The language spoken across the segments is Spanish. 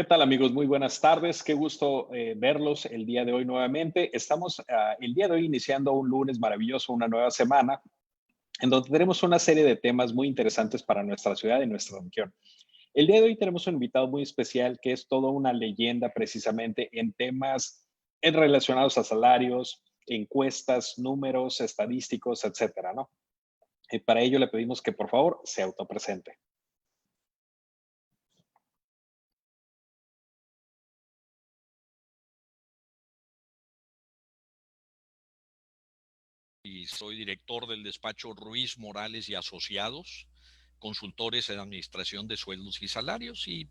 ¿Qué tal, amigos? Muy buenas tardes. Qué gusto verlos el día de hoy nuevamente. Estamos el día de hoy iniciando un lunes maravilloso, una nueva semana, en donde tenemos una serie de temas muy interesantes para nuestra ciudad y nuestra región. El día de hoy tenemos un invitado muy especial que es toda una leyenda precisamente en temas relacionados a salarios, encuestas, números, estadísticos, etcétera, ¿no? Para ello le pedimos que por favor se autopresente. Y soy director del despacho Ruiz Morales y Asociados, consultores en administración de sueldos y salarios. Y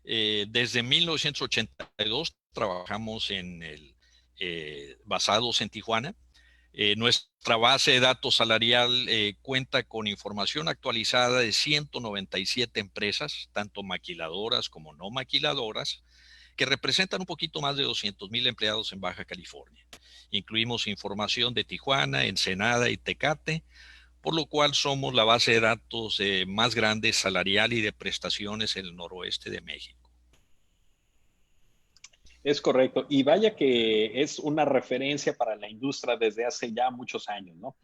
desde 1982 trabajamos basados en Tijuana. Nuestra base de datos salarial cuenta con información actualizada de 197 empresas, tanto maquiladoras como no maquiladoras, que representan un poquito más de 200,000 empleados en Baja California. Incluimos información de Tijuana, Ensenada y Tecate, por lo cual somos la base de datos más grande salarial y de prestaciones en el noroeste de México. Es correcto. Y vaya que es una referencia para la industria desde hace ya muchos años, ¿no?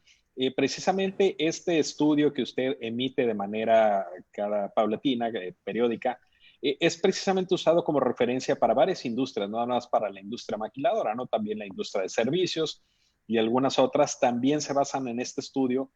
Precisamente este estudio que usted emite de manera cada paulatina, periódica, es precisamente usado como referencia para varias industrias, no nada más para la industria maquiladora, ¿no? También la industria de servicios y algunas otras también se basan en este estudio,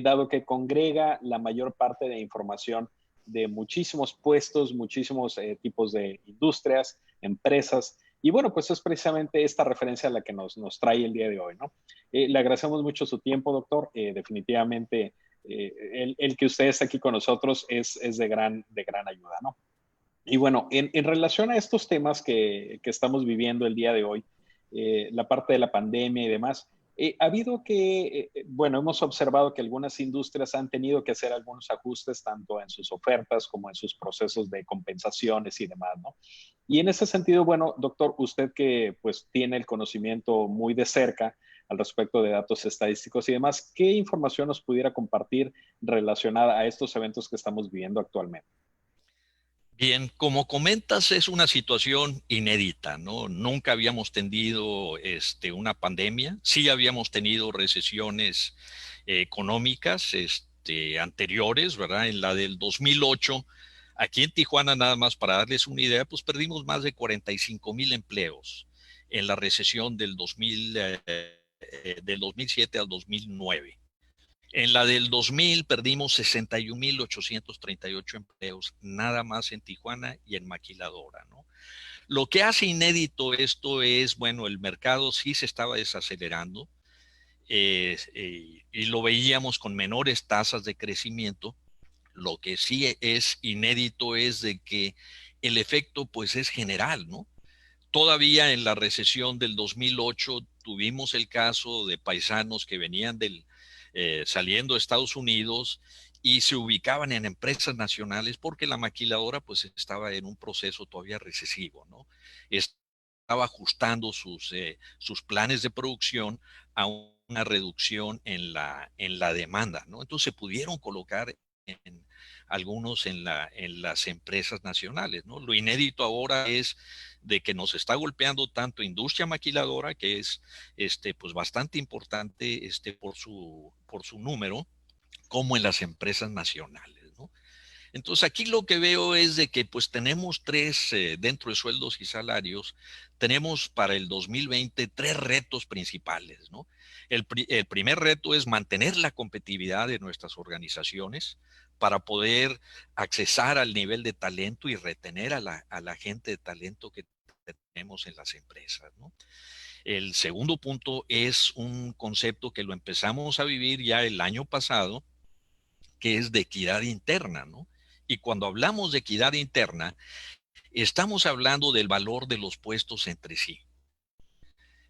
dado que congrega la mayor parte de información de muchísimos puestos, muchísimos tipos de industrias, empresas, y bueno, pues es precisamente esta referencia a la que nos trae el día de hoy, ¿no? Le agradecemos mucho su tiempo, doctor. Definitivamente el que usted esté aquí con nosotros es de gran ayuda, ¿no? Y bueno, en relación a estos temas que estamos viviendo el día de hoy, la parte de la pandemia y demás, ha habido bueno, hemos observado que algunas industrias han tenido que hacer algunos ajustes tanto en sus ofertas como en sus procesos de compensaciones y demás, ¿no? Y en ese sentido, bueno, doctor, usted que pues tiene el conocimiento muy de cerca al respecto de datos estadísticos y demás, ¿qué información nos pudiera compartir relacionada a estos eventos que estamos viviendo actualmente? Bien, como comentas, es una situación inédita, ¿no? Nunca habíamos tenido una pandemia, sí habíamos tenido recesiones económicas anteriores, ¿verdad? En la del 2008, aquí en Tijuana, nada más para darles una idea, pues perdimos más de 45,000 empleos en la recesión del 2007 al 2009. En la del 2000 perdimos 61,838 empleos, nada más en Tijuana y en Maquiladora, ¿no? Lo que hace inédito esto es, bueno, el mercado sí se estaba desacelerando y lo veíamos con menores tasas de crecimiento. Lo que sí es inédito es de que el efecto pues es general, ¿no? Todavía en la recesión del 2008 tuvimos el caso de paisanos que venían saliendo de Estados Unidos y se ubicaban en empresas nacionales porque la maquiladora pues estaba en un proceso todavía recesivo, ¿no? Estaba ajustando sus planes de producción a una reducción en la demanda, ¿no? Entonces se pudieron colocar en, algunos en las empresas nacionales, ¿no? Lo inédito ahora es de que nos está golpeando tanto industria maquiladora, que es pues bastante importante por su número, como en las empresas nacionales, ¿no? Entonces aquí lo que veo es de que pues tenemos dentro de sueldos y salarios, tenemos para el 2020 tres retos principales, ¿no? El primer reto es mantener la competitividad de nuestras organizaciones para poder accesar al nivel de talento y retener a la gente de talento que tenemos en las empresas, ¿no? El segundo punto es un concepto que lo empezamos a vivir ya el año pasado, que es de equidad interna, ¿no? Y cuando hablamos de equidad interna, estamos hablando del valor de los puestos entre sí.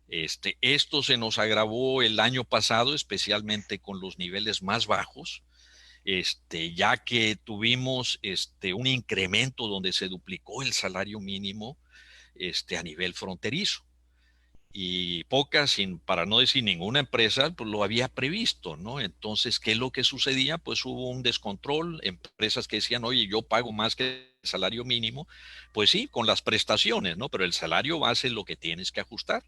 Esto se nos agravó el año pasado, especialmente con los niveles más bajos, ya que tuvimos un incremento donde se duplicó el salario mínimo a nivel fronterizo. y pocas, para no decir ninguna empresa, pues lo había previsto, ¿no? Entonces, ¿qué es lo que sucedía? Pues hubo un descontrol, empresas que decían, oye, yo pago más que el salario mínimo, pues sí, con las prestaciones, ¿no? Pero el salario base es lo que tienes que ajustar.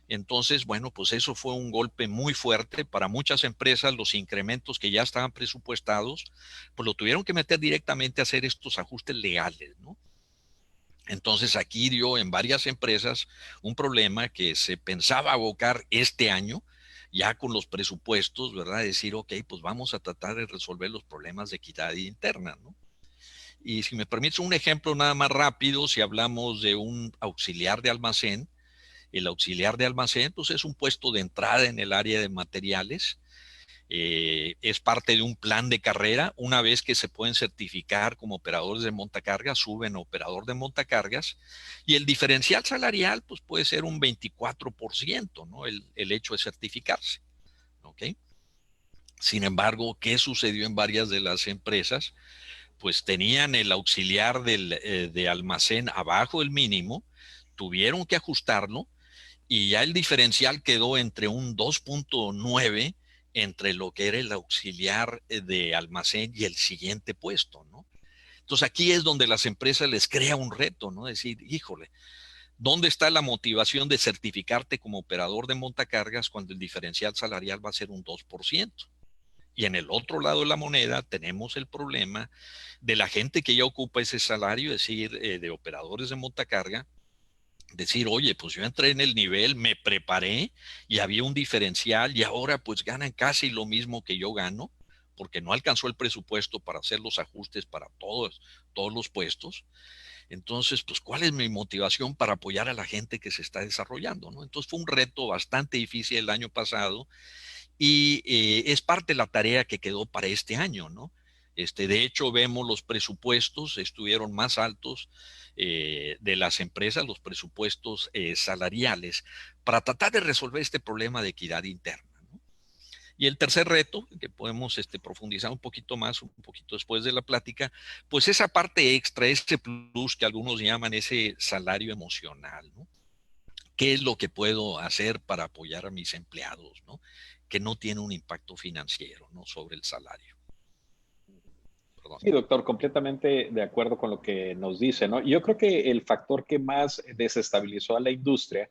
Entonces, bueno, pues eso fue un golpe muy fuerte para muchas empresas, los incrementos que ya estaban presupuestados, pues lo tuvieron que meter directamente a hacer estos ajustes legales, ¿no? Entonces aquí dio en varias empresas un problema que se pensaba abocar este año, ya con los presupuestos, ¿verdad? Decir, ok, pues vamos a tratar de resolver los problemas de equidad interna, ¿no? Y si me permites un ejemplo nada más rápido, si hablamos de un auxiliar de almacén, el auxiliar de almacén, pues es un puesto de entrada en el área de materiales, es parte de un plan de carrera. Una vez que se pueden certificar como operadores de montacargas, suben a operador de montacargas y el diferencial salarial pues puede ser un 24%, ¿no? El hecho de certificarse. ¿Ok? Sin embargo, ¿qué sucedió en varias de las empresas? Pues tenían el auxiliar de almacén abajo del mínimo, tuvieron que ajustarlo y ya el diferencial quedó entre un 2.9 entre lo que era el auxiliar de almacén y el siguiente puesto, ¿no? Entonces aquí es donde las empresas les crea un reto, ¿no? Decir, híjole, ¿dónde está la motivación de certificarte como operador de montacargas cuando el diferencial salarial va a ser un 2%? Y en el otro lado de la moneda tenemos el problema de la gente que ya ocupa ese salario, es decir, de operadores de montacarga, decir, oye, pues yo entré en el nivel, me preparé y había un diferencial y ahora pues ganan casi lo mismo que yo gano porque no alcanzó el presupuesto para hacer los ajustes para todos los puestos. Entonces, pues, ¿cuál es mi motivación para apoyar a la gente que se está desarrollando? ¿No? Entonces, fue un reto bastante difícil el año pasado y es parte de la tarea que quedó para este año, ¿no? De hecho, vemos los presupuestos estuvieron más altos de las empresas, los presupuestos salariales, para tratar de resolver este problema de equidad interna. ¿No? Y el tercer reto, que podemos profundizar un poquito más, un poquito después de la plática, pues esa parte extra, ese plus que algunos llaman ese salario emocional, ¿no? ¿Qué es lo que puedo hacer para apoyar a mis empleados, ¿no? Que no tiene un impacto financiero, ¿no? Sobre el salario. Perdón. Sí, doctor, completamente de acuerdo con lo que nos dice, ¿no? Yo creo que el factor que más desestabilizó a la industria,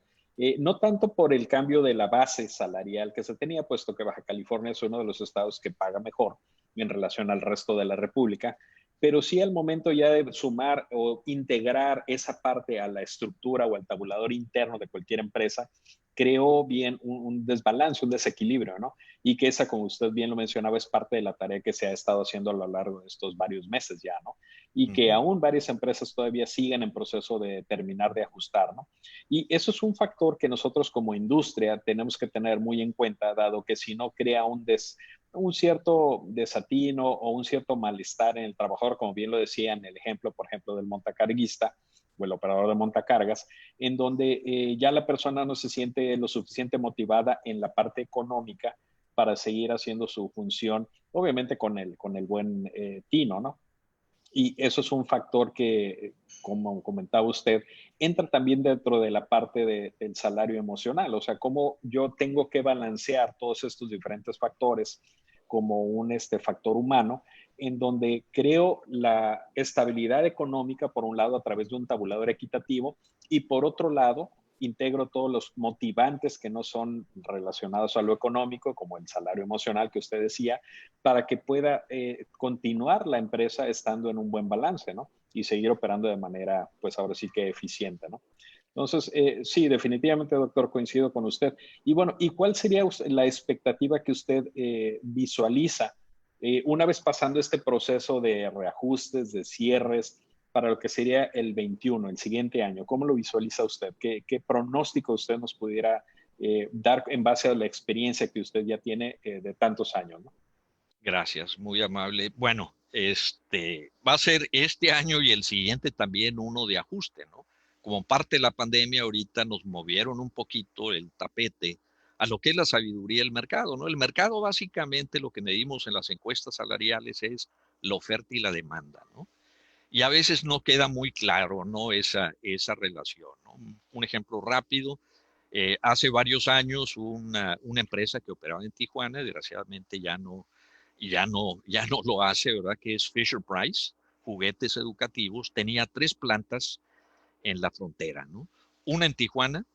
no tanto por el cambio de la base salarial que se tenía, puesto que Baja California es uno de los estados que paga mejor en relación al resto de la República, pero sí al momento ya de sumar o integrar esa parte a la estructura o al tabulador interno de cualquier empresa, creó bien un desbalance, un desequilibrio, ¿no? Y que esa, como usted bien lo mencionaba, es parte de la tarea que se ha estado haciendo a lo largo de estos varios meses ya, ¿no? Y Uh que -huh. aún varias empresas todavía siguen en proceso de terminar de ajustar, ¿no? Y eso es un factor que nosotros como industria tenemos que tener muy en cuenta, dado que si no crea un cierto desatino o un cierto malestar en el trabajador, como bien lo decía en el ejemplo, por ejemplo, del montacarguista o el operador de montacargas, en donde ya la persona no se siente lo suficiente motivada en la parte económica para seguir haciendo su función, obviamente con el buen tino, ¿no? Y eso es un factor que, como comentaba usted, entra también dentro de la parte del salario emocional, o sea, cómo yo tengo que balancear todos estos diferentes factores como un factor humano, en donde creo la estabilidad económica, por un lado, a través de un tabulador equitativo, y por otro lado, integro todos los motivantes que no son relacionados a lo económico, como el salario emocional que usted decía, para que pueda continuar la empresa estando en un buen balance, ¿no? Y seguir operando de manera, pues ahora sí que eficiente, ¿no? Entonces, sí, definitivamente, doctor, coincido con usted. Y bueno, ¿y cuál sería la expectativa que usted visualiza una vez pasando este proceso de reajustes, de cierres, para lo que sería el 21, el siguiente año? ¿Cómo lo visualiza usted? ¿Qué pronóstico usted nos pudiera dar en base a la experiencia que usted ya tiene de tantos años, ¿no? Gracias, muy amable. Bueno, va a ser este año y el siguiente también uno de ajuste, ¿no? Como parte de la pandemia, ahorita nos movieron un poquito el tapete a lo que es la sabiduría del mercado, ¿no? El mercado básicamente lo que medimos en las encuestas salariales es la oferta y la demanda, ¿no? Y a veces no queda muy claro, ¿no? Esa relación, ¿no? Un ejemplo rápido, Hace varios años una empresa que operaba en Tijuana, desgraciadamente ya no lo hace, ¿verdad? Que es Fisher Price, juguetes educativos, tenía 3 plantas en la frontera, ¿no? Una en Tijuana,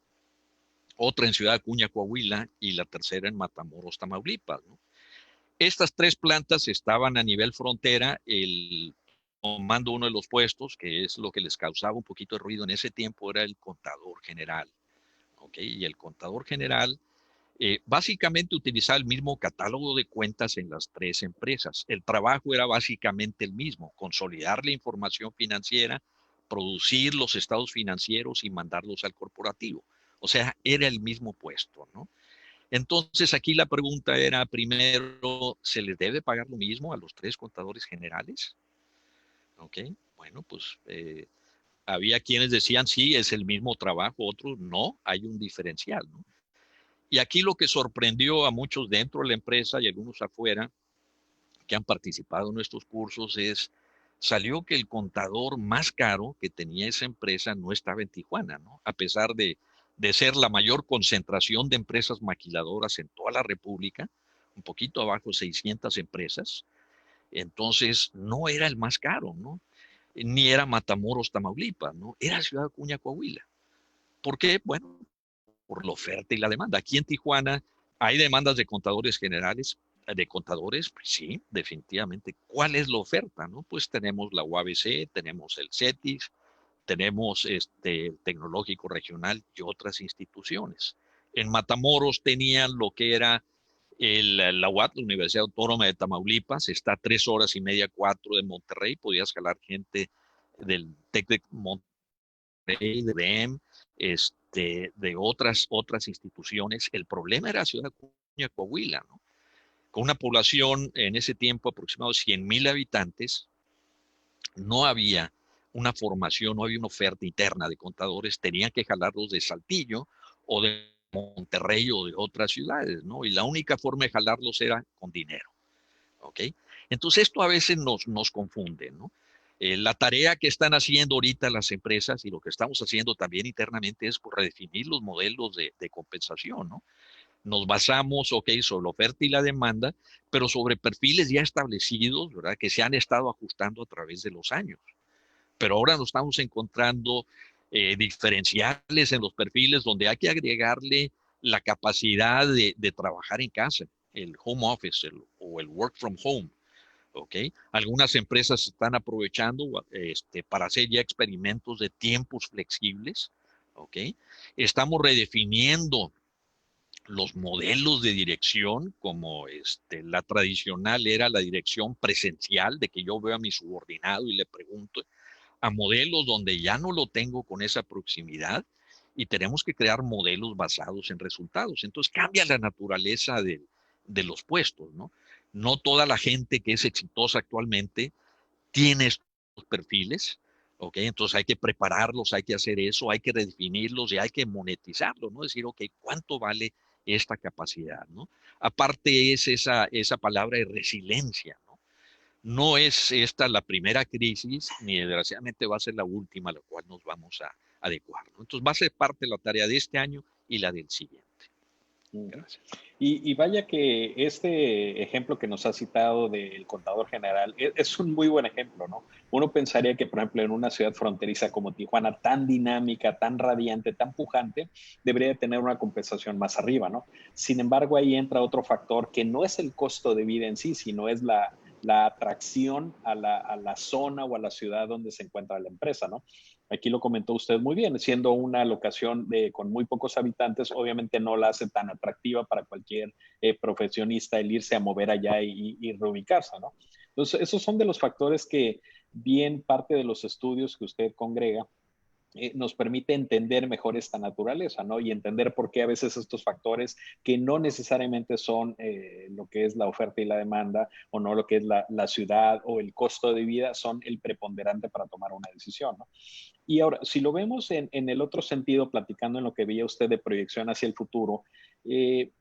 otra en Ciudad Acuña, Coahuila, y la tercera en Matamoros, Tamaulipas, ¿no? Estas 3 plantas estaban a nivel frontera, tomando uno de los puestos, que es lo que les causaba un poquito de ruido en ese tiempo, era el contador general. ¿Okay? Y el contador general básicamente utilizaba el mismo catálogo de cuentas en las 3 empresas. El trabajo era básicamente el mismo: consolidar la información financiera, producir los estados financieros y mandarlos al corporativo. O sea, era el mismo puesto, ¿no? Entonces aquí la pregunta era, primero, ¿se les debe pagar lo mismo a los 3 contadores generales? ¿Ok? Bueno, pues había quienes decían sí, es el mismo trabajo, otros no, hay un diferencial, ¿no? Y aquí lo que sorprendió a muchos dentro de la empresa y algunos afuera que han participado en nuestros cursos salió que el contador más caro que tenía esa empresa no estaba en Tijuana, ¿no? A pesar de ser la mayor concentración de empresas maquiladoras en toda la República, un poquito abajo de 600 empresas, entonces no era el más caro, ¿no? Ni era Matamoros, Tamaulipas, ¿no? Era Ciudad Acuña, Coahuila. ¿Por qué? Bueno, por la oferta y la demanda. Aquí en Tijuana hay demandas de contadores generales, de contadores, pues sí, definitivamente. ¿Cuál es la oferta? ¿No? Pues tenemos la UABC, tenemos el CETIS, tenemos el Tecnológico Regional y otras instituciones. En Matamoros tenían lo que era la UAT, la Universidad Autónoma de Tamaulipas, está a 3 horas y media, 4 de Monterrey, podías jalar gente del TEC de Monterrey, de DEM, de otras instituciones. El problema era Ciudad Acuña, Coahuila, ¿no? Con una población en ese tiempo aproximado de 100,000 habitantes, no había una formación, no había una oferta interna de contadores, tenían que jalarlos de Saltillo o de Monterrey o de otras ciudades, ¿no? Y la única forma de jalarlos era con dinero, ¿ok? Entonces esto a veces nos confunde, ¿no? La tarea que están haciendo ahorita las empresas y lo que estamos haciendo también internamente es por redefinir los modelos de compensación, ¿no? Nos basamos, ok, sobre la oferta y la demanda, pero sobre perfiles ya establecidos, ¿verdad? Que se han estado ajustando a través de los años. Pero ahora nos estamos encontrando diferenciales en los perfiles donde hay que agregarle la capacidad de trabajar en casa, el home office o el work from home. ¿Okay? Algunas empresas están aprovechando para hacer ya experimentos de tiempos flexibles. ¿Okay? Estamos redefiniendo los modelos de dirección, como la tradicional era la dirección presencial, de que yo veo a mi subordinado y le pregunto, a modelos donde ya no lo tengo con esa proximidad y tenemos que crear modelos basados en resultados. Entonces cambia la naturaleza de los puestos, ¿no? No toda la gente que es exitosa actualmente tiene estos perfiles, ¿ok? Entonces hay que prepararlos, hay que hacer eso, hay que redefinirlos y hay que monetizarlos, ¿no? Decir, ok, ¿cuánto vale esta capacidad, ¿no? Aparte es esa palabra de resiliencia, ¿no? No es esta la primera crisis, ni desgraciadamente va a ser la última a la cual nos vamos a adecuar, ¿no? Entonces va a ser parte de la tarea de este año y la del siguiente. Gracias. Y vaya que este ejemplo que nos ha citado del contador general es un muy buen ejemplo, ¿no? Uno pensaría que, por ejemplo, en una ciudad fronteriza como Tijuana, tan dinámica, tan radiante, tan pujante, debería tener una compensación más arriba, ¿no? Sin embargo, ahí entra otro factor que no es el costo de vida en sí, sino es la atracción a la zona o a la ciudad donde se encuentra la empresa, ¿no? Aquí lo comentó usted muy bien, siendo una locación con muy pocos habitantes, obviamente no la hace tan atractiva para cualquier profesionista el irse a mover allá y reubicarse, ¿no? Entonces, esos son de los factores que bien parte de los estudios que usted congrega nos permite entender mejor esta naturaleza, ¿no? Y entender por qué a veces estos factores que no necesariamente son lo que es la oferta y la demanda, o no lo que es la ciudad o el costo de vida, son el preponderante para tomar una decisión, ¿no? Y ahora, si lo vemos en el otro sentido, platicando en lo que veía usted de proyección hacia el futuro, eh,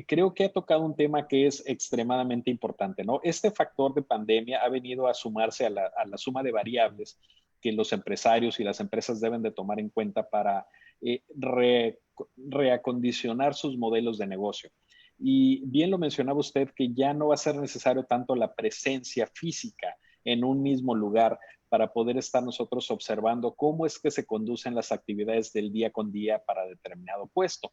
creo que ha tocado un tema que es extremadamente importante, ¿no? Este factor de pandemia ha venido a sumarse a la suma de variables que los empresarios y las empresas deben de tomar en cuenta para reacondicionar sus modelos de negocio. Y bien lo mencionaba usted que ya no va a ser necesario tanto la presencia física en un mismo lugar para poder estar nosotros observando cómo es que se conducen las actividades del día con día para determinado puesto.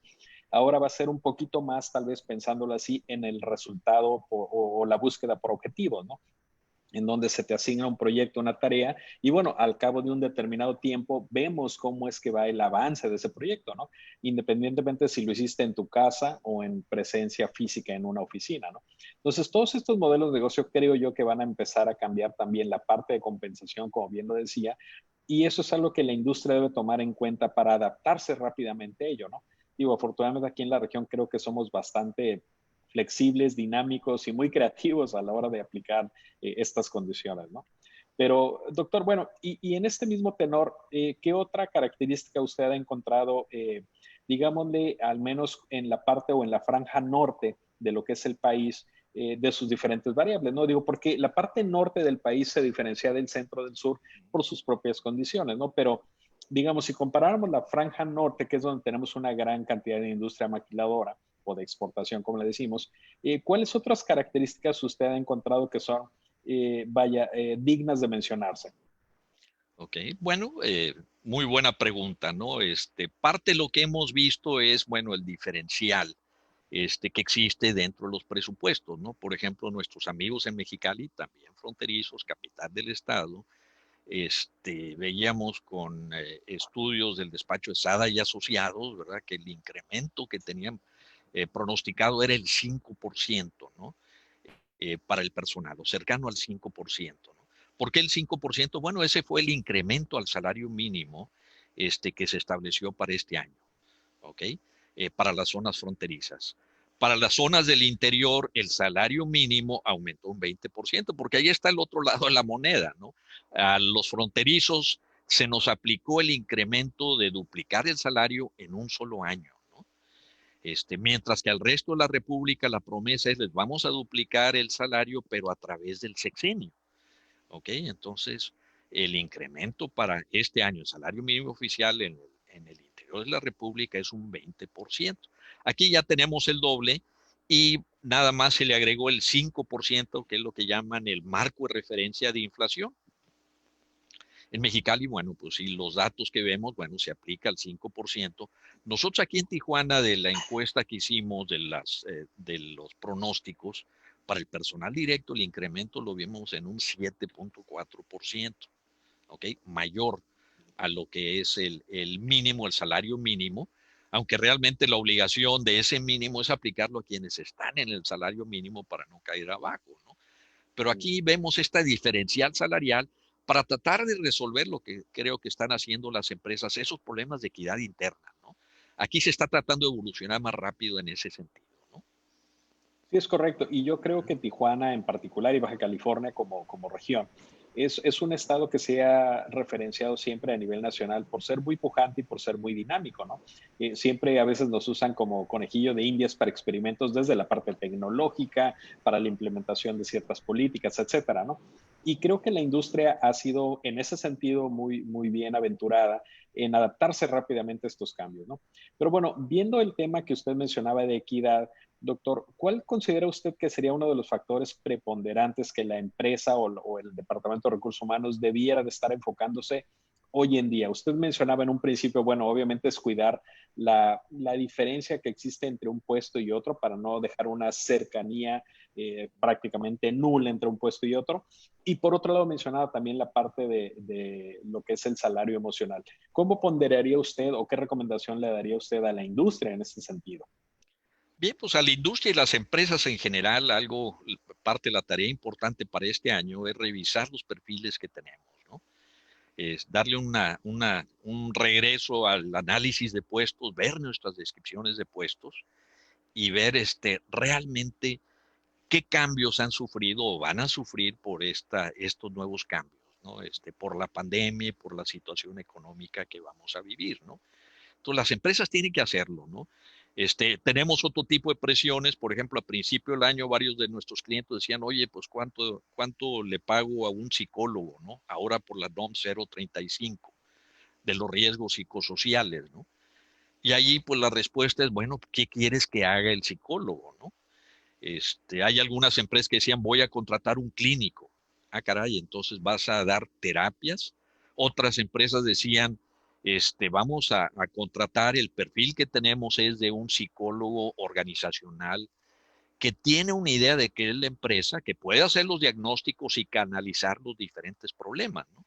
Ahora va a ser un poquito más, tal vez pensándolo así, en el resultado o la búsqueda por objetivos, ¿no? En donde se te asigna un proyecto, una tarea, y bueno, al cabo de un determinado tiempo vemos cómo es que va el avance de ese proyecto, ¿no? Independientemente si lo hiciste en tu casa o en presencia física en una oficina, ¿no? Entonces, todos estos modelos de negocio creo yo que van a empezar a cambiar también la parte de compensación, como bien lo decía, y eso es algo que la industria debe tomar en cuenta para adaptarse rápidamente a ello, ¿no? Digo, afortunadamente aquí en la región creo que somos bastante flexibles, dinámicos y muy creativos a la hora de aplicar estas condiciones, ¿no? Pero, doctor, bueno, y en este mismo tenor, ¿qué otra característica usted ha encontrado, digámosle, al menos en la parte o en la franja norte de lo que es el país, de sus diferentes variables? No digo, porque la parte norte del país se diferencia del centro del sur por sus propias condiciones, ¿no? Pero, digamos, si comparáramos la franja norte, que es donde tenemos una gran cantidad de industria maquiladora, o de exportación, como le decimos. ¿Cuáles otras características usted ha encontrado que son, dignas de mencionarse? Ok, bueno, muy buena pregunta, ¿no? Parte de lo que hemos visto es, bueno, el diferencial que existe dentro de los presupuestos, ¿no? Por ejemplo, nuestros amigos en Mexicali, también fronterizos, capital del estado, veíamos con estudios del despacho de Sada y Asociados, ¿verdad? Que el incremento que tenían pronosticado era el 5%, ¿no? Para el personal, o cercano al 5%, ¿no? ¿Por qué el 5%? Bueno, ese fue el incremento al salario mínimo que se estableció para este año, ¿ok? Para las zonas fronterizas. Para las zonas del interior, el salario mínimo aumentó un 20%, porque ahí está el otro lado de la moneda, ¿no? A los fronterizos se nos aplicó el incremento de duplicar el salario en un solo año, ¿no? Mientras que al resto de la República la promesa es les vamos a duplicar el salario, pero a través del sexenio, ¿ok? Entonces, el incremento para este año, el salario mínimo oficial en el interior de la República es un 20%. Aquí ya tenemos el doble y nada más se le agregó el 5%, que es lo que llaman el marco de referencia de inflación. En Mexicali, bueno, pues sí, los datos que vemos, bueno, se aplica al 5%. Nosotros aquí en Tijuana, de la encuesta que hicimos de los pronósticos, para el personal directo, el incremento lo vimos en un 7.4%, ¿ok? Mayor a lo que es el mínimo, el salario mínimo, aunque realmente la obligación de ese mínimo es aplicarlo a quienes están en el salario mínimo para no caer abajo, ¿no? Pero aquí vemos esta diferencial salarial para tratar de resolver lo que creo que están haciendo las empresas, esos problemas de equidad interna, ¿no? Aquí se está tratando de evolucionar más rápido en ese sentido, ¿no? Sí, es correcto. Y yo creo que Tijuana en particular y Baja California como región es un estado que se ha referenciado siempre a nivel nacional por ser muy pujante y por ser muy dinámico, ¿no? Siempre a veces nos usan como conejillo de indias para experimentos desde la parte tecnológica, para la implementación de ciertas políticas, etcétera, ¿no? Y creo que la industria ha sido en ese sentido muy, muy bien aventurada en adaptarse rápidamente a estos cambios, ¿no? Pero bueno, viendo el tema que usted mencionaba de equidad, doctor, ¿cuál considera usted que sería uno de los factores preponderantes que la empresa o el Departamento de Recursos Humanos debiera de estar enfocándose hoy en día? Usted mencionaba en un principio, bueno, obviamente es cuidar la diferencia que existe entre un puesto y otro para no dejar una cercanía prácticamente nula entre un puesto y otro. Y por otro lado, mencionaba también la parte de lo que es el salario emocional. ¿Cómo ponderaría usted o qué recomendación le daría usted a la industria en ese sentido? Bien, pues a la industria y las empresas en general, parte de la tarea importante para este año es revisar los perfiles que tenemos, ¿no? Es darle un regreso al análisis de puestos, ver nuestras descripciones de puestos y ver realmente qué cambios han sufrido o van a sufrir por estos nuevos cambios, ¿no? Por la pandemia y por la situación económica que vamos a vivir, ¿no? Entonces las empresas tienen que hacerlo, ¿no? Tenemos otro tipo de presiones, por ejemplo, a principio del año varios de nuestros clientes decían, oye, pues cuánto le pago a un psicólogo, ¿no? Ahora por la NOM 035 de los riesgos psicosociales, ¿no? Y allí pues la respuesta es, bueno, ¿qué quieres que haga el psicólogo, no? Hay algunas empresas que decían, voy a contratar un clínico. Ah, caray, entonces vas a dar terapias. Otras empresas decían, vamos a contratar, el perfil que tenemos es de un psicólogo organizacional que tiene una idea de qué es la empresa, que puede hacer los diagnósticos y canalizar los diferentes problemas, ¿no?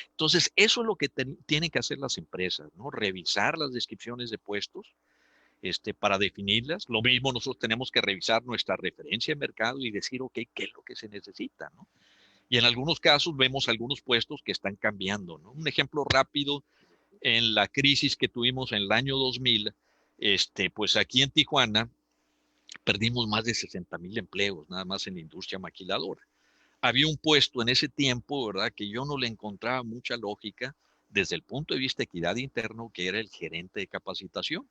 Entonces, eso es lo que tienen que hacer las empresas, ¿no? Revisar las descripciones de puestos, para definirlas. Lo mismo nosotros tenemos que revisar nuestra referencia de mercado y decir, ok, ¿qué es lo que se necesita, ¿no? Y en algunos casos vemos algunos puestos que están cambiando, ¿no? Un ejemplo rápido, en la crisis que tuvimos en el año 2000, pues aquí en Tijuana perdimos más de 60,000 empleos, nada más en la industria maquiladora. Había un puesto en ese tiempo, ¿verdad?, que yo no le encontraba mucha lógica desde el punto de vista de equidad interno, que era el gerente de capacitación.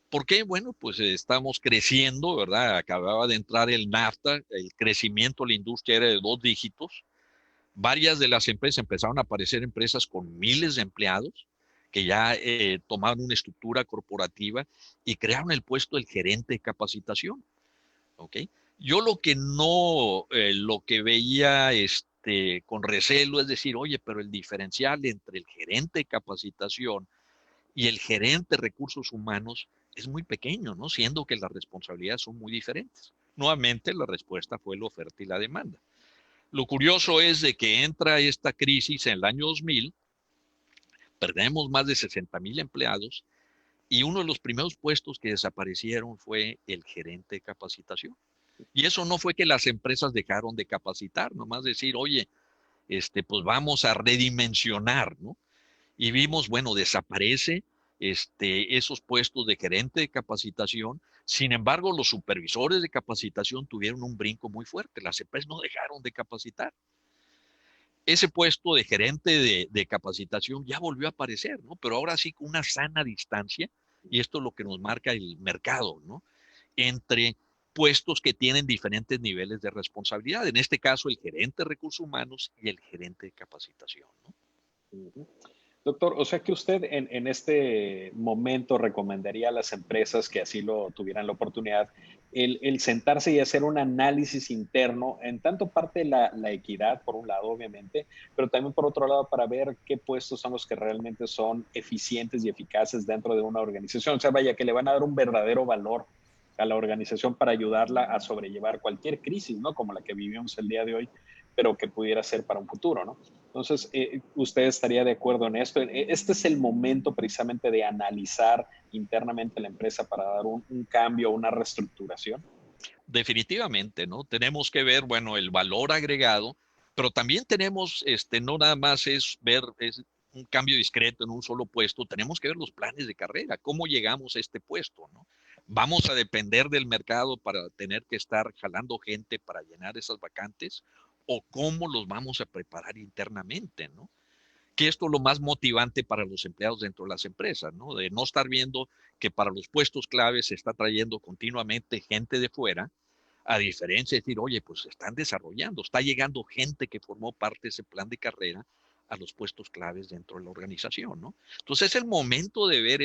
¿Por qué? Bueno, pues estamos creciendo, ¿verdad? Acababa de entrar el NAFTA, el crecimiento de la industria era de 2 dígitos. Varias de las empresas empezaron a aparecer empresas con miles de empleados que ya tomaron una estructura corporativa y crearon el puesto del gerente de capacitación. ¿Ok? Yo lo que no, lo que veía con recelo es decir, oye, pero el diferencial entre el gerente de capacitación y el gerente de recursos humanos es muy pequeño, ¿no? Siendo que las responsabilidades son muy diferentes. Nuevamente, la respuesta fue la oferta y la demanda. Lo curioso es de que entra esta crisis en el año 2000, perdemos más de 60,000 empleados y uno de los primeros puestos que desaparecieron fue el gerente de capacitación. Y eso no fue que las empresas dejaron de capacitar, nomás decir, oye, pues vamos a redimensionar, ¿no? Y vimos, bueno, desaparece esos puestos de gerente de capacitación. Sin embargo, los supervisores de capacitación tuvieron un brinco muy fuerte. Las empresas no dejaron de capacitar. Ese puesto de gerente de capacitación ya volvió a aparecer, ¿no? Pero ahora sí con una sana distancia, y esto es lo que nos marca el mercado, ¿no? Entre puestos que tienen diferentes niveles de responsabilidad. En este caso, el gerente de recursos humanos y el gerente de capacitación, ¿no? Doctor, o sea que usted en este momento recomendaría a las empresas que así lo tuvieran la oportunidad, el sentarse y hacer un análisis interno, en tanto parte de la equidad, por un lado, obviamente, pero también por otro lado, para ver qué puestos son los que realmente son eficientes y eficaces dentro de una organización. O sea, vaya, que le van a dar un verdadero valor a la organización para ayudarla a sobrellevar cualquier crisis, ¿no? Como la que vivimos el día de hoy, pero que pudiera ser para un futuro, ¿no? Entonces, ¿usted estaría de acuerdo en esto? Este es el momento precisamente de analizar internamente la empresa para dar un cambio, una reestructuración. Definitivamente, ¿no? Tenemos que ver, bueno, el valor agregado, pero también tenemos, no nada más es ver es un cambio discreto en un solo puesto, tenemos que ver los planes de carrera, cómo llegamos a este puesto, ¿no? Vamos a depender del mercado para tener que estar jalando gente para llenar esas vacantes, o cómo los vamos a preparar internamente, ¿no? Que esto es lo más motivante para los empleados dentro de las empresas, ¿no? De no estar viendo que para los puestos claves se está trayendo continuamente gente de fuera, a diferencia de decir, oye, pues se están desarrollando, está llegando gente que formó parte de ese plan de carrera a los puestos claves dentro de la organización, ¿no? Entonces es el momento de ver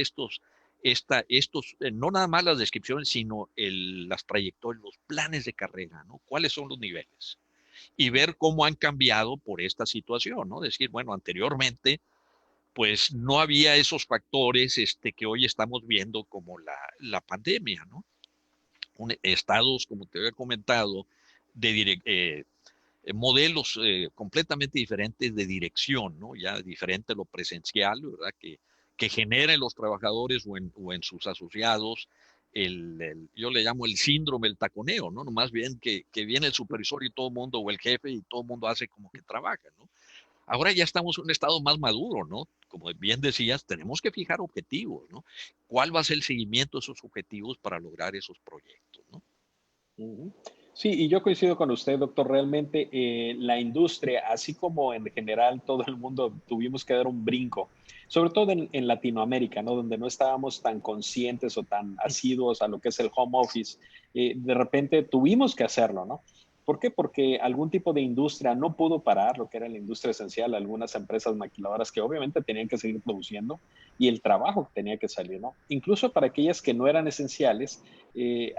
no nada más las descripciones, sino las trayectorias, los planes de carrera, ¿no? ¿Cuáles son los niveles? Y ver cómo han cambiado por esta situación, ¿no? Decir, bueno, anteriormente, pues no había esos factores que hoy estamos viendo como la pandemia, ¿no? Estados, como te había comentado, de modelos completamente diferentes de dirección, ¿no? Ya diferente lo presencial, ¿verdad? Que genera en los trabajadores o en sus asociados yo le llamo el síndrome del taconeo, ¿no? Más bien que viene el supervisor y todo el mundo, o el jefe y todo el mundo hace como que trabaja, ¿no? Ahora ya estamos en un estado más maduro, ¿no? Como bien decías, tenemos que fijar objetivos, ¿no? ¿Cuál va a ser el seguimiento de esos objetivos para lograr esos proyectos, ¿no? Ujú. Sí, y yo coincido con usted, doctor. Realmente la industria, así como en general todo el mundo, tuvimos que dar un brinco, sobre todo en Latinoamérica, ¿no? Donde no estábamos tan conscientes o tan asiduos a lo que es el home office. De repente tuvimos que hacerlo, ¿no? ¿Por qué? Porque algún tipo de industria no pudo parar lo que era la industria esencial, algunas empresas maquiladoras que obviamente tenían que seguir produciendo y el trabajo que tenía que salir, ¿no? Incluso para aquellas que no eran esenciales,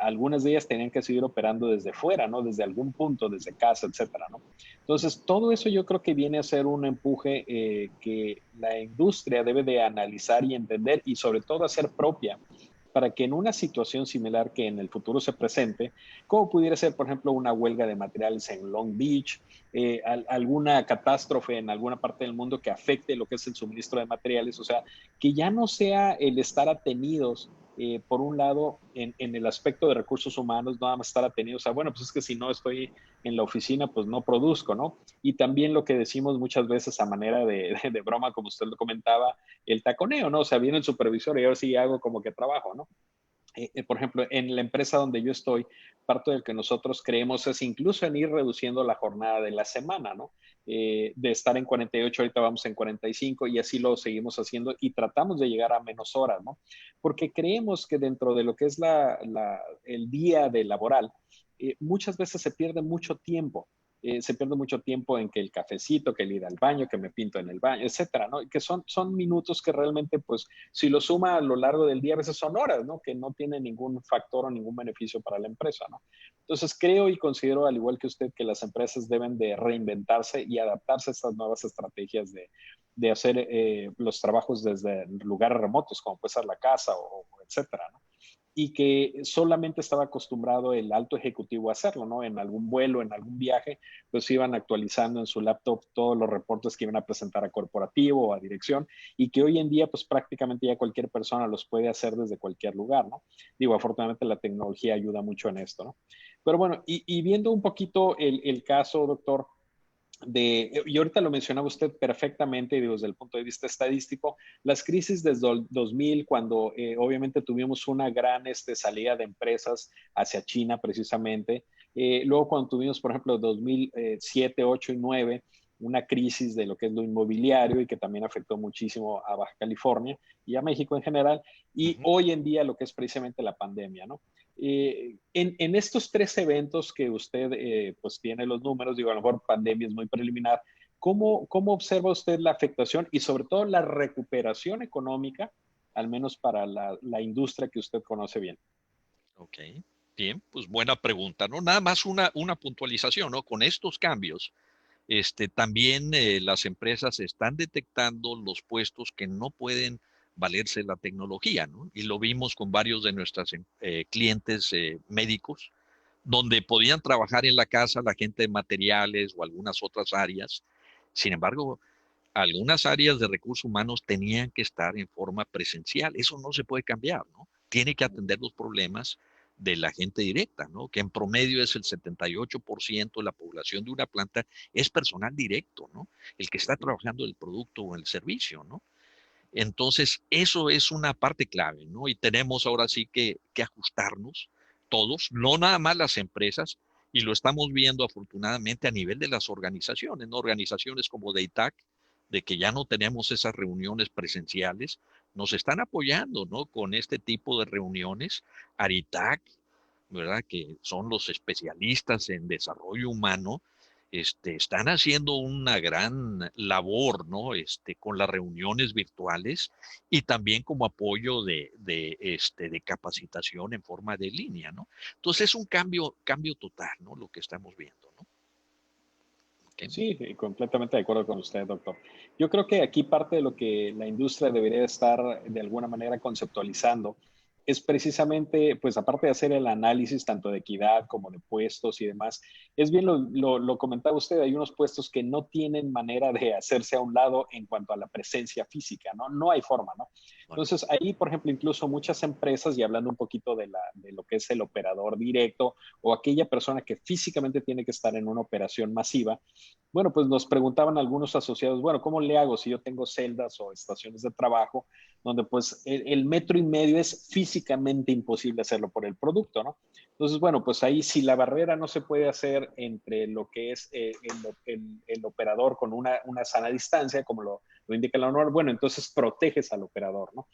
algunas de ellas tenían que seguir operando desde fuera, ¿no? Desde algún punto, desde casa, etcétera, ¿no? Entonces, todo eso yo creo que viene a ser un empuje que la industria debe de analizar y entender y sobre todo hacer propia para que en una situación similar que en el futuro se presente, como pudiera ser, por ejemplo, una huelga de materiales en Long Beach, alguna catástrofe en alguna parte del mundo que afecte lo que es el suministro de materiales, o sea, que ya no sea el estar atenidos por un lado, en el aspecto de recursos humanos, nada más estar atenidos, o sea, bueno, pues es que si no estoy en la oficina, pues no produzco, ¿no? Y también lo que decimos muchas veces a manera de broma, como usted lo comentaba, el taconeo, ¿no? O sea, viene el supervisor y ahora sí hago como que trabajo, ¿no? Por ejemplo, en la empresa donde yo estoy, parte del que nosotros creemos es incluso en ir reduciendo la jornada de la semana, ¿no? De estar en 48, ahorita vamos en 45 y así lo seguimos haciendo y tratamos de llegar a menos horas, ¿no? Porque creemos que dentro de lo que es el día de laboral, muchas veces se pierde mucho tiempo. Se pierde mucho tiempo en que el cafecito, que el ir al baño, que me pinto en el baño, etcétera, ¿no? Y que son minutos que realmente, pues, si lo suma a lo largo del día, a veces son horas, ¿no? Que no tiene ningún factor o ningún beneficio para la empresa, ¿no? Entonces, creo y considero, al igual que usted, que las empresas deben de reinventarse y adaptarse a estas nuevas estrategias de hacer los trabajos desde lugares remotos, como puede ser la casa o etcétera, ¿no? Y que solamente estaba acostumbrado el alto ejecutivo a hacerlo, ¿no? En algún vuelo, en algún viaje, pues iban actualizando en su laptop todos los reportes que iban a presentar a corporativo o a dirección y que hoy en día, pues prácticamente ya cualquier persona los puede hacer desde cualquier lugar, ¿no? Digo, afortunadamente la tecnología ayuda mucho en esto, ¿no? Pero bueno, y viendo un poquito el caso, doctor, y ahorita lo mencionaba usted perfectamente, digo, desde el punto de vista estadístico, las crisis desde el 2000, cuando obviamente tuvimos una gran salida de empresas hacia China precisamente, luego cuando tuvimos, por ejemplo, 2007, 8 y 9, una crisis de lo que es lo inmobiliario y que también afectó muchísimo a Baja California y a México en general, y Ujú. hoy en día lo que es precisamente la pandemia, ¿no? En estos tres eventos que usted pues tiene los números, digo, a lo mejor pandemia es muy preliminar, ¿cómo observa usted la afectación y sobre todo la recuperación económica, al menos para la industria que usted conoce bien? Ok, bien, pues buena pregunta, ¿no? Nada más una puntualización, ¿no? Con estos cambios, también las empresas están detectando los puestos que no pueden valerse la tecnología, ¿no? Y lo vimos con varios de nuestros clientes médicos, donde podían trabajar en la casa la gente de materiales o algunas otras áreas. Sin embargo, algunas áreas de recursos humanos tenían que estar en forma presencial. Eso no se puede cambiar, ¿no? Tiene que atender los problemas de la gente directa, ¿no? Que en promedio es el 78% de la población de una planta es personal directo, ¿no? El que está trabajando el producto o el servicio, ¿no? Entonces, eso es una parte clave, ¿no? Y tenemos ahora sí que ajustarnos todos, no nada más las empresas, y lo estamos viendo afortunadamente a nivel de las organizaciones, ¿no? Organizaciones como DATAC, de que ya no tenemos esas reuniones presenciales, nos están apoyando, ¿no? Con este tipo de reuniones. Aritac, ¿verdad? Que son los especialistas en desarrollo humano, están haciendo una gran labor, ¿no? Con las reuniones virtuales y también como apoyo de capacitación en forma de línea, ¿no? Entonces es un cambio total, ¿no? Lo que estamos viendo, ¿no? Okay. Sí, completamente de acuerdo con usted, doctor. Yo creo que aquí parte de lo que la industria debería estar de alguna manera conceptualizando es precisamente, pues aparte de hacer el análisis tanto de equidad como de puestos y demás, es bien lo comentaba usted, hay unos puestos que no tienen manera de hacerse a un lado en cuanto a la presencia física, ¿no? No hay forma, ¿no? Bueno, Entonces, ahí, por ejemplo, incluso muchas empresas, y hablando un poquito de lo que es el operador directo o aquella persona que físicamente tiene que estar en una operación masiva, bueno, pues nos preguntaban algunos asociados, bueno, ¿cómo le hago si yo tengo celdas o estaciones de trabajo donde pues el metro y medio es físicamente imposible hacerlo por el producto, ¿no? Entonces, bueno, pues ahí si la barrera no se puede hacer entre lo que es el operador con una sana distancia, como lo indica la norma, bueno, entonces proteges al operador, ¿no?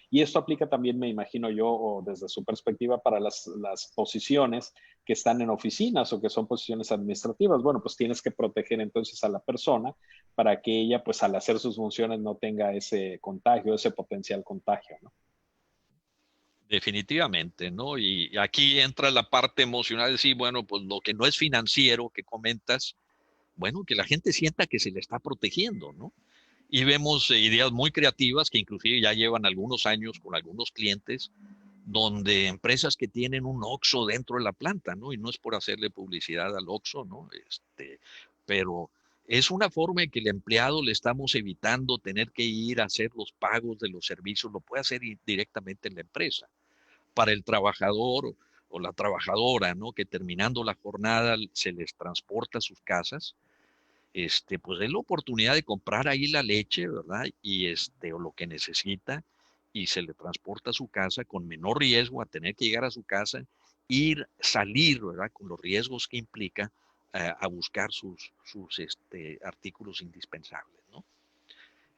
Y esto aplica también, me imagino yo, o desde su perspectiva, para las posiciones que están en oficinas o que son posiciones administrativas. Bueno, pues tienes que proteger entonces a la persona para que ella, pues al hacer sus funciones, no tenga ese contagio, ese potencial contagio, ¿no? Definitivamente, ¿no? Y aquí entra la parte emocional de decir, bueno, pues lo que no es financiero que comentas, bueno, que la gente sienta que se le está protegiendo, ¿no? Y vemos ideas muy creativas que inclusive ya llevan algunos años con algunos clientes, donde empresas que tienen un OXXO dentro de la planta, ¿no? Y no es por hacerle publicidad al OXXO, ¿no? Pero es una forma en que el empleado le estamos evitando tener que ir a hacer los pagos de los servicios, lo puede hacer directamente en la empresa. Para el trabajador o la trabajadora, ¿no? Que terminando la jornada se les transporta a sus casas, pues es la oportunidad de comprar ahí la leche, ¿verdad? Y o lo que necesita, y se le transporta a su casa con menor riesgo a tener que llegar a su casa, salir, ¿verdad? Con los riesgos que implica a buscar sus artículos indispensables, ¿no?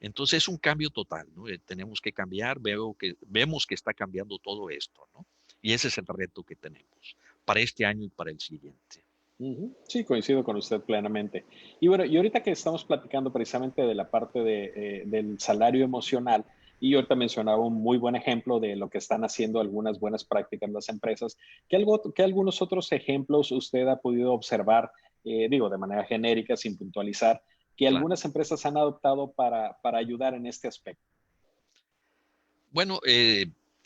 Entonces es un cambio total, ¿no? Tenemos que cambiar, vemos que está cambiando todo esto, ¿no? Y ese es el reto que tenemos para este año y para el siguiente. Ujú. Sí, coincido con usted plenamente. Y bueno, y ahorita que estamos platicando precisamente de la parte del salario emocional, y ahorita mencionaba un muy buen ejemplo de lo que están haciendo algunas buenas prácticas las empresas, ¿qué algunos otros ejemplos usted ha podido observar, digo, de manera genérica, sin puntualizar, que Claro. algunas empresas han adoptado para ayudar en este aspecto? Bueno,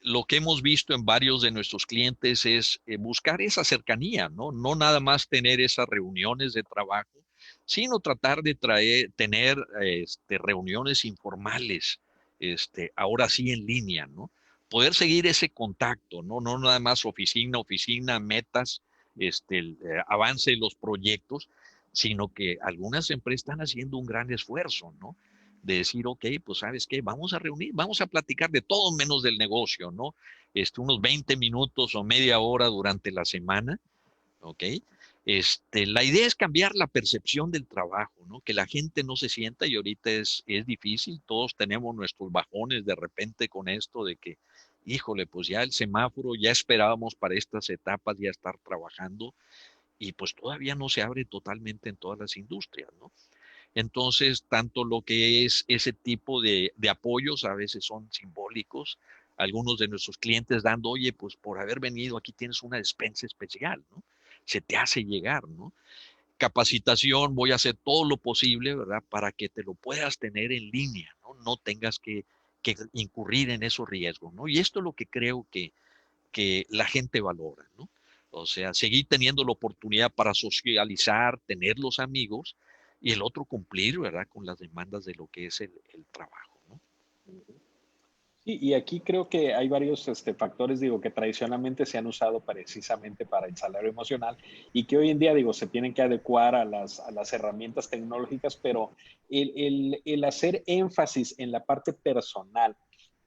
lo que hemos visto en varios de nuestros clientes es buscar esa cercanía, ¿no? No nada más tener esas reuniones de trabajo, sino tratar de tener reuniones informales, ahora sí en línea, ¿no? Poder seguir ese contacto, ¿no? No nada más oficina, oficina, metas, el avance de los proyectos, sino que algunas empresas están haciendo un gran esfuerzo, ¿no? De decir, ok, pues sabes qué, vamos a reunir, vamos a platicar de todo menos del negocio, ¿no? Unos 20 minutos o media hora durante la semana, ¿ok? La idea es cambiar la percepción del trabajo, ¿no? Que la gente no se sienta, y ahorita es difícil, todos tenemos nuestros bajones de repente con esto de que, híjole, pues ya el semáforo, ya esperábamos para estas etapas ya estar trabajando, y pues todavía no se abre totalmente en todas las industrias, ¿no? Entonces, tanto lo que es ese tipo de apoyos a veces son simbólicos. Algunos de nuestros clientes dando, oye, pues por haber venido aquí tienes una despensa especial, ¿no? Se te hace llegar, ¿no? Capacitación, voy a hacer todo lo posible, ¿verdad? Para que te lo puedas tener en línea, ¿no? No tengas que incurrir en esos riesgos, ¿no? Y esto es lo que creo que la gente valora, ¿no? O sea, seguir teniendo la oportunidad para socializar, tener los amigos, y el otro cumplir, ¿verdad? Con las demandas de lo que es el trabajo, ¿no? Sí, y aquí creo que hay varios factores, digo, que tradicionalmente se han usado precisamente para el salario emocional y que hoy en día, digo, se tienen que adecuar a las herramientas tecnológicas, pero el hacer énfasis en la parte personal.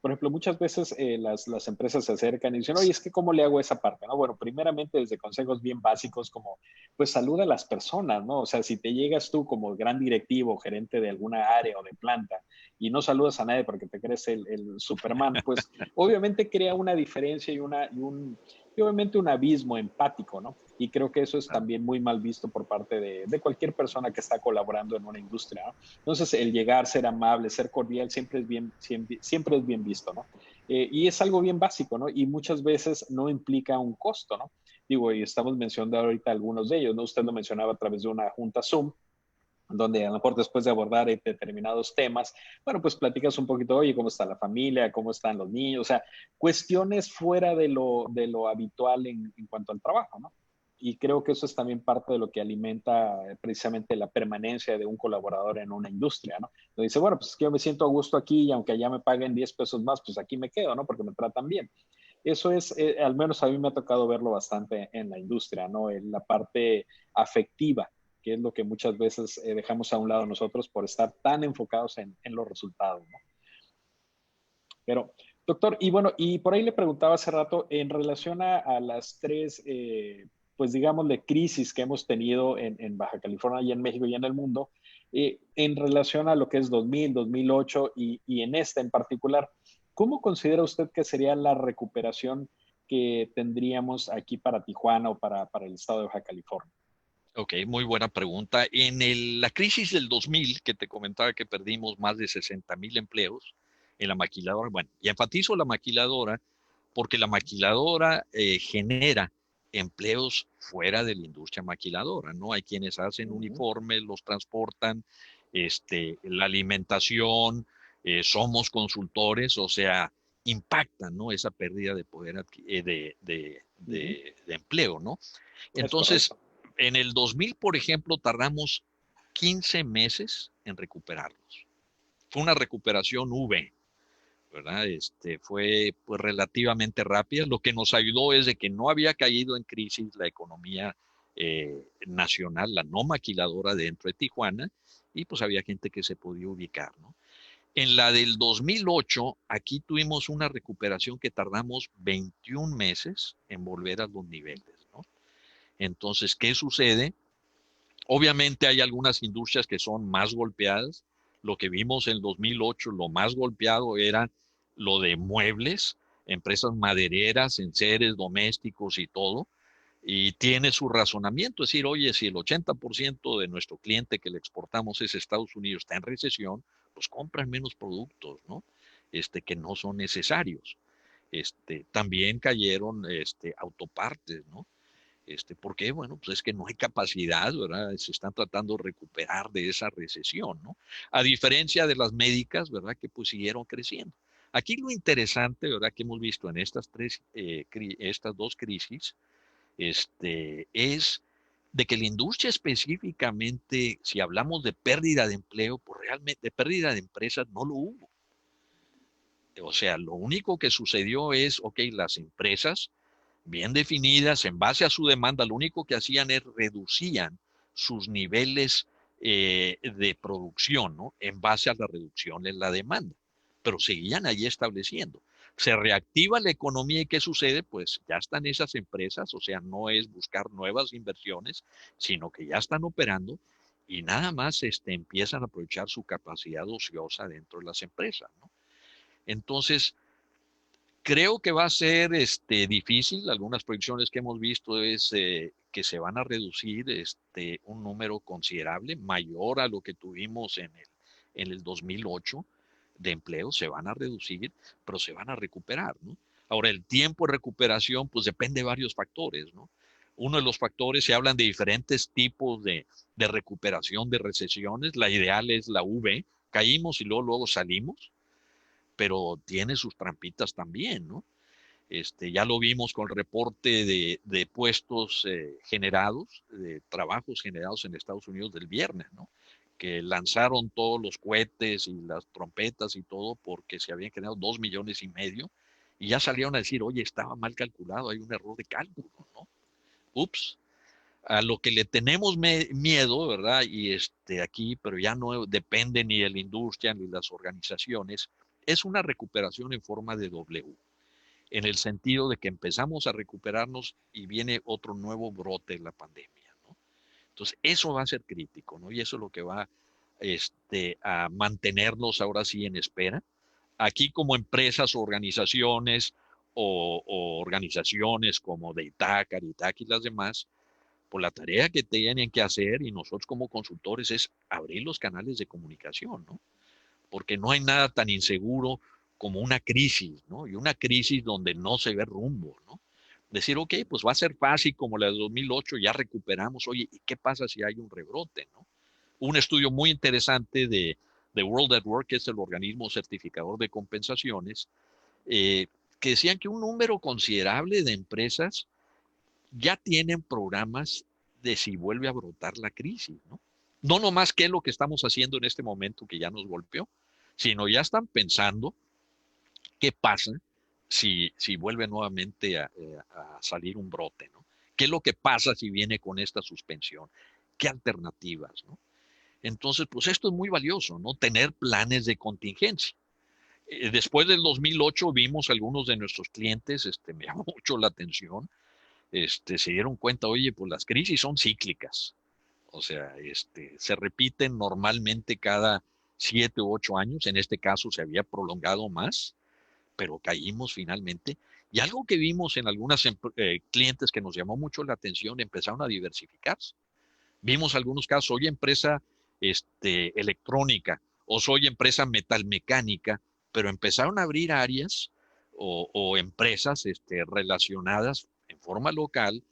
Por ejemplo, muchas veces las empresas se acercan y dicen, oye, es que ¿cómo le hago esa parte? ¿No? Bueno, primeramente desde consejos bien básicos como, pues saluda a las personas, ¿no? O sea, si te llegas tú como gran directivo o gerente de alguna área o de planta y no saludas a nadie porque te crees el Superman, pues obviamente crea una diferencia y obviamente un abismo empático, ¿no? Y creo que eso es Claro. también muy mal visto por parte de cualquier persona que está colaborando en una industria, ¿no? Entonces, el llegar, ser amable, ser cordial, siempre es bien visto, ¿no? Y es algo bien básico, ¿no? Y muchas veces no implica un costo, ¿no? Digo, y estamos mencionando ahorita algunos de ellos, ¿no? Usted lo mencionaba a través de una junta Zoom, donde a lo mejor después de abordar determinados temas, bueno, pues platicas un poquito, oye, ¿cómo está la familia? ¿Cómo están los niños? O sea, cuestiones fuera de lo habitual en cuanto al trabajo, ¿no? Y creo que eso es también parte de lo que alimenta precisamente la permanencia de un colaborador en una industria, ¿no? Donde dice, bueno, pues es que yo me siento a gusto aquí y aunque allá me paguen 10 pesos más, pues aquí me quedo, ¿no? Porque me tratan bien. Eso es, al menos a mí me ha tocado verlo bastante en la industria, ¿no? En la parte afectiva, que es lo que muchas veces dejamos a un lado nosotros por estar tan enfocados en los resultados, ¿no? Pero, doctor, y bueno, y por ahí le preguntaba hace rato en relación a las tres, pues digámosle, crisis que hemos tenido en Baja California y en México y en el mundo, en relación a lo que es 2000, 2008 y en esta en particular. ¿Cómo considera usted que sería la recuperación que tendríamos aquí para Tijuana o para el estado de Baja California? Ok, muy buena pregunta. La crisis del 2000, que te comentaba que perdimos más de 60,000 empleos en la maquiladora, bueno, y enfatizo la maquiladora porque la maquiladora genera empleos fuera de la industria maquiladora, ¿no? Hay quienes hacen uniformes, los transportan, la alimentación, somos consultores, o sea, impactan, ¿no? Esa pérdida de poder de empleo, ¿no? Es Entonces, correcto. en el 2000, por ejemplo, tardamos 15 meses en recuperarlos. Fue una recuperación V, ¿verdad? Fue pues, relativamente rápida. Lo que nos ayudó es de que no había caído en crisis la economía nacional, la no maquiladora dentro de Tijuana, y pues había gente que se podía ubicar, ¿no? En la del 2008, aquí tuvimos una recuperación que tardamos 21 meses en volver a los niveles, ¿no? Entonces, ¿qué sucede? Obviamente hay algunas industrias que son más golpeadas. Lo que vimos en 2008, lo más golpeado era lo de muebles, empresas madereras, enseres domésticos y todo. Y tiene su razonamiento, es decir, oye, si el 80% de nuestro cliente que le exportamos es Estados Unidos está en recesión, pues compran menos productos, ¿no? Que no son necesarios. También cayeron autopartes, ¿no? ¿Por qué? Bueno, pues es que no hay capacidad, ¿verdad? Se están tratando de recuperar de esa recesión, ¿no? A diferencia de las médicas, ¿verdad? Que pues siguieron creciendo. Aquí lo interesante, ¿verdad? Que hemos visto en estas dos crisis, es de que la industria específicamente, si hablamos de pérdida de empleo, pues realmente de pérdida de empresas no lo hubo. O sea, lo único que sucedió es, ok, las empresas bien definidas en base a su demanda, lo único que hacían es reducían sus niveles de producción, ¿no? En base a la reducción en la demanda, pero seguían allí estableciendo. Se reactiva la economía y ¿qué sucede? Pues ya están esas empresas, o sea, no es buscar nuevas inversiones, sino que ya están operando y nada más empiezan a aprovechar su capacidad ociosa dentro de las empresas, ¿no? Entonces, creo que va a ser difícil. Algunas proyecciones que hemos visto es que se van a reducir un número considerable, mayor a lo que tuvimos en el 2008 de empleos. Se van a reducir, pero se van a recuperar, ¿no? Ahora, el tiempo de recuperación, pues depende de varios factores, ¿no? Uno de los factores, se hablan de diferentes tipos de recuperación de recesiones. La ideal es la V, caímos y luego salimos, pero tiene sus trampitas también, ¿no? Ya lo vimos con el reporte de puestos generados, de trabajos generados en Estados Unidos del viernes, ¿no? Que lanzaron todos los cohetes y las trompetas y todo porque se habían generado 2,5 millones y ya salieron a decir, oye, estaba mal calculado, hay un error de cálculo, ¿no? Ups. A lo que le tenemos miedo, ¿verdad? Y aquí, pero ya no depende ni de la industria ni de las organizaciones, es una recuperación en forma de W, en el sentido de que empezamos a recuperarnos y viene otro nuevo brote de la pandemia, ¿no? Entonces, eso va a ser crítico, ¿no? Y eso es lo que va a mantenernos ahora sí en espera. Aquí como empresas o organizaciones o organizaciones como de ITAC, Caritac y las demás, pues la tarea que tienen que hacer y nosotros como consultores es abrir los canales de comunicación, ¿no? Porque no hay nada tan inseguro como una crisis, ¿no? Y una crisis donde no se ve rumbo, ¿no? Decir, ok, pues va a ser fácil como la de 2008, ya recuperamos, oye, ¿y qué pasa si hay un rebrote, ¿no? Un estudio muy interesante de World at Work, que es el organismo certificador de compensaciones, eh, que decían que un número considerable de empresas ya tienen programas de si vuelve a brotar la crisis, ¿no? No nomás qué es lo que estamos haciendo en este momento que ya nos golpeó, sino ya están pensando qué pasa si vuelve nuevamente a salir un brote, ¿no? ¿Qué es lo que pasa si viene con esta suspensión? ¿Qué alternativas, no? Entonces, pues esto es muy valioso, ¿no? Tener planes de contingencia. Después del 2008 vimos algunos de nuestros clientes, me llamó mucho la atención, se dieron cuenta, oye, pues las crisis son cíclicas. O sea, se repiten normalmente cada 7 u 8 años. En este caso se había prolongado más, pero caímos finalmente. Y algo que vimos en algunas clientes que nos llamó mucho la atención, empezaron a diversificarse. Vimos algunos casos, soy empresa electrónica o soy empresa metalmecánica, pero empezaron a abrir áreas o empresas relacionadas en forma local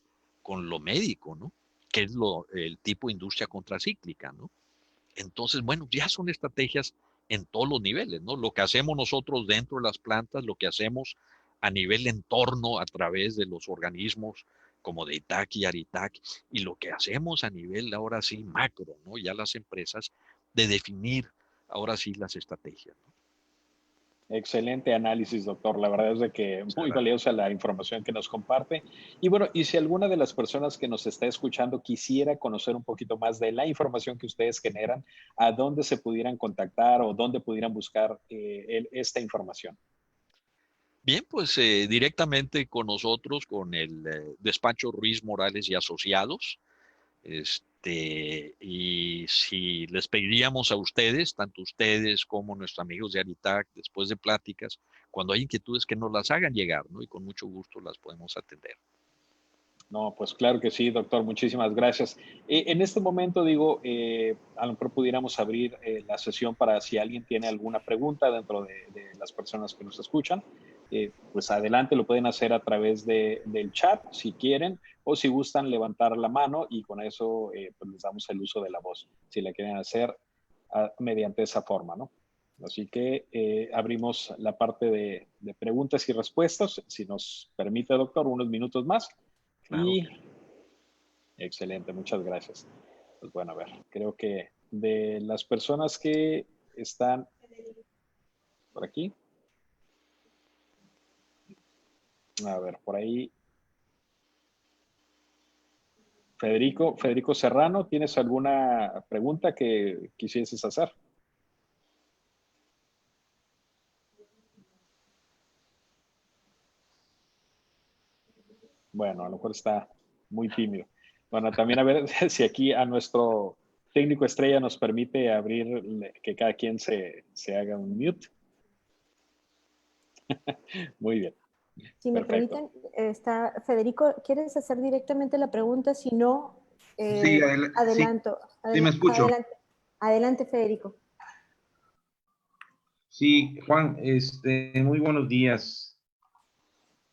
con lo médico, ¿no? Que es el tipo de industria contracíclica, ¿no? Entonces, bueno, ya son estrategias en todos los niveles, ¿no? Lo que hacemos nosotros dentro de las plantas, lo que hacemos a nivel entorno a través de los organismos como de ITAC y ARITAC, y lo que hacemos a nivel ahora sí macro, ¿no? Ya las empresas de definir ahora sí las estrategias, ¿no? Excelente análisis, doctor. La verdad es de que Muchas muy gracias. valiosa la información que nos comparte. Y bueno, y si alguna de las personas que nos está escuchando quisiera conocer un poquito más de la información que ustedes generan, ¿a dónde se pudieran contactar o dónde pudieran buscar esta información? Bien, pues directamente con nosotros, con el despacho Ruiz Morales y Asociados. Y si les pediríamos a ustedes, tanto ustedes como nuestros amigos de Aritac, después de pláticas, cuando hay inquietudes que nos las hagan llegar, ¿no? Y con mucho gusto las podemos atender. No, pues claro que sí, doctor. Muchísimas gracias. En este momento, digo, a lo mejor pudiéramos abrir la sesión para si alguien tiene alguna pregunta dentro de las personas que nos escuchan. Pues adelante, lo pueden hacer a través del chat si quieren o si gustan levantar la mano y con eso pues les damos el uso de la voz, si la quieren hacer mediante esa forma, ¿no? Así que abrimos la parte de preguntas y respuestas. Si nos permite, doctor, unos minutos más. Claro Y que sí. excelente, muchas gracias. Pues bueno, a ver, creo que de las personas que están por aquí, a ver, por ahí, Federico Serrano, ¿tienes alguna pregunta que quisieses hacer? Bueno, a lo mejor está muy tímido. Bueno, también a ver si aquí a nuestro técnico estrella nos permite abrir, que cada quien se haga un mute. Muy bien, Si me perfecto. permiten, Federico, ¿quieres hacer directamente la pregunta? Si no, Sí, sí, adelanto. sí me escucho. Adelante, adelante, Federico. Sí, Juan, muy buenos días.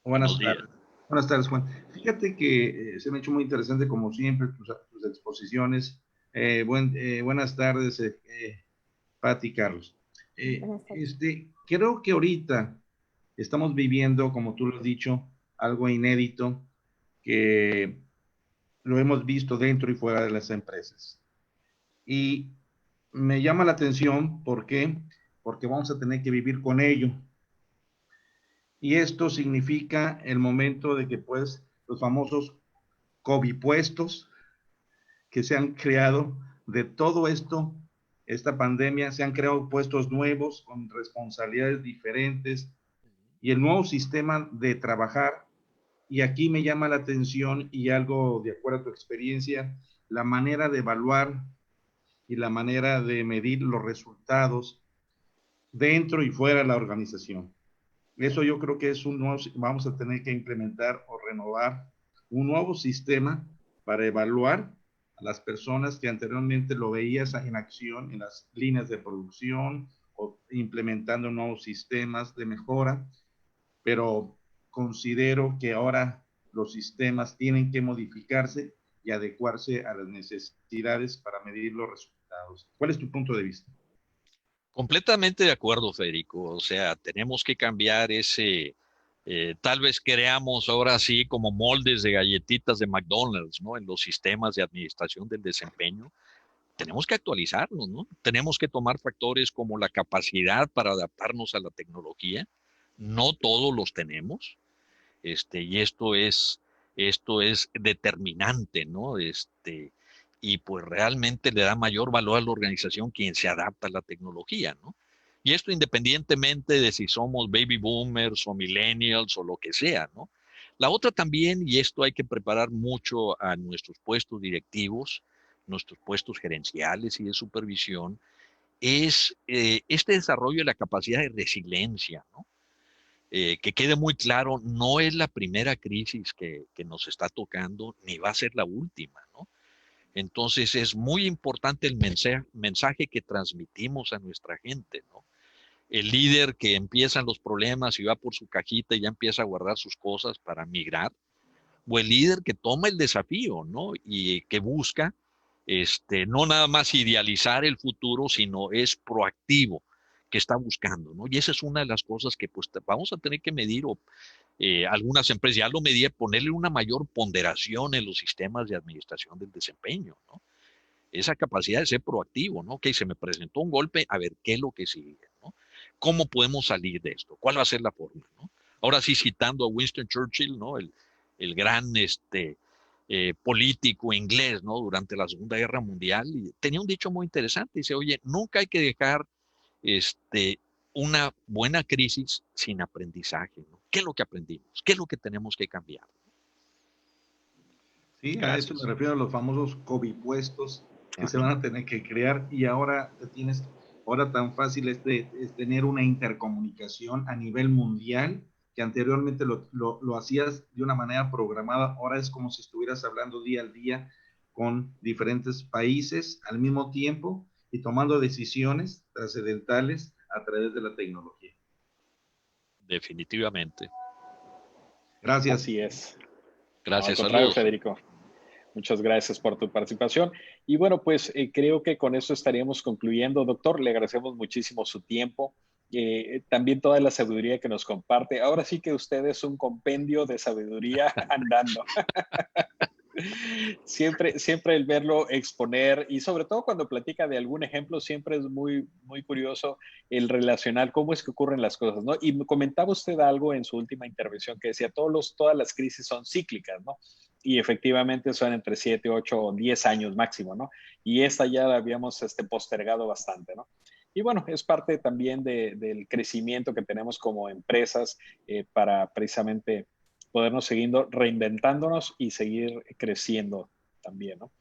Buenos Buenas días. tardes. Buenas tardes, Juan. Fíjate que se me ha hecho muy interesante, como siempre, tus exposiciones. Buenas tardes, Pati y Carlos. Buenas tardes. Creo que ahorita estamos viviendo, como tú lo has dicho, algo inédito que lo hemos visto dentro y fuera de las empresas. Y me llama la atención, ¿por qué? Porque vamos a tener que vivir con ello. Y esto significa el momento de que, pues, los famosos COVID puestos que se han creado de todo esto, esta pandemia, se han creado puestos nuevos con responsabilidades diferentes y el nuevo sistema de trabajar. Y aquí me llama la atención y algo de acuerdo a tu experiencia, la manera de evaluar y la manera de medir los resultados dentro y fuera de la organización. Eso yo creo que es vamos a tener que implementar o renovar un nuevo sistema para evaluar a las personas que anteriormente lo veías en acción en las líneas de producción o implementando nuevos sistemas de mejora, pero considero que ahora los sistemas tienen que modificarse y adecuarse a las necesidades para medir los resultados. ¿Cuál es tu punto de vista? Completamente de acuerdo, Federico. O sea, tenemos que cambiar tal vez creamos ahora sí como moldes de galletitas de McDonald's, ¿no? En los sistemas de administración del desempeño. Tenemos que actualizarlos, ¿no? Tenemos que tomar factores como la capacidad para adaptarnos a la tecnología. No todos los tenemos, y esto es determinante, ¿no? Y pues realmente le da mayor valor a la organización quien se adapta a la tecnología, ¿no? Y esto independientemente de si somos baby boomers o millennials o lo que sea, ¿no? La otra también, y esto hay que preparar mucho a nuestros puestos directivos, nuestros puestos gerenciales y de supervisión, es este desarrollo de la capacidad de resiliencia, ¿no? Que quede muy claro, no es la primera crisis que nos está tocando, ni va a ser la última, ¿no? Entonces es muy importante el mensaje que transmitimos a nuestra gente, ¿no? El líder que empiezan los problemas y va por su cajita y ya empieza a guardar sus cosas para migrar, o el líder que toma el desafío, ¿no? Y que busca, no nada más idealizar el futuro, sino es proactivo, que está buscando, ¿no? Y esa es una de las cosas que pues vamos a tener que medir, o algunas empresas ya lo medían, ponerle una mayor ponderación en los sistemas de administración del desempeño, ¿no? Esa capacidad de ser proactivo, ¿no? Que se me presentó un golpe, a ver, ¿qué es lo que sigue, ¿no? ¿Cómo podemos salir de esto? ¿Cuál va a ser la forma, ¿no? Ahora sí, citando a Winston Churchill, ¿no? El gran político inglés, ¿no? Durante la Segunda Guerra Mundial, y tenía un dicho muy interesante, dice, oye, nunca hay que dejar una buena crisis sin aprendizaje, ¿no? ¿Qué es lo que aprendimos? ¿Qué es lo que tenemos que cambiar? Sí, Gracias. a eso me refiero, a los famosos COVID puestos que se van a tener que crear, y ahora ahora tan fácil es tener una intercomunicación a nivel mundial, que anteriormente lo hacías de una manera programada, ahora es como si estuvieras hablando día al día con diferentes países al mismo tiempo y tomando decisiones trascendentales a través de la tecnología. Definitivamente. Gracias. Así es. Gracias, al contrario, saludos. Federico. Muchas gracias por tu participación. Y bueno, pues creo que con eso estaríamos concluyendo, doctor. Le agradecemos muchísimo su tiempo, también toda la sabiduría que nos comparte. Ahora sí que usted es un compendio de sabiduría andando. Siempre el verlo exponer, y sobre todo cuando platica de algún ejemplo, siempre es muy, muy curioso el relacionar cómo es que ocurren las cosas, ¿no? Y me comentaba usted algo en su última intervención que decía, todas las crisis son cíclicas, ¿no? Y efectivamente son entre 7, 8 o 10 años máximo, ¿no? Y esta ya la habíamos postergado bastante, ¿no? Y bueno, es parte también del crecimiento que tenemos como empresas para precisamente podernos seguir reinventándonos y seguir creciendo también, ¿no?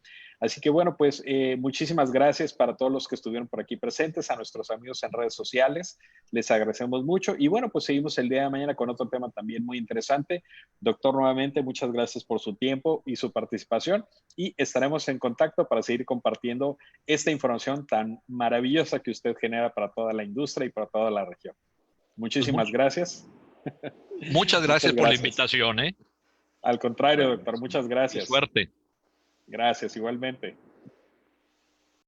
Así que bueno, pues muchísimas gracias para todos los que estuvieron por aquí presentes, a nuestros amigos en redes sociales, les agradecemos mucho y bueno, pues seguimos el día de mañana con otro tema también muy interesante. Doctor, nuevamente, muchas gracias por su tiempo y su participación y estaremos en contacto para seguir compartiendo esta información tan maravillosa que usted genera para toda la industria y para toda la región. Muchísimas gracias. Muchas gracias por la invitación, ¿eh? Al contrario, doctor, muchas gracias. Suerte. Gracias, igualmente.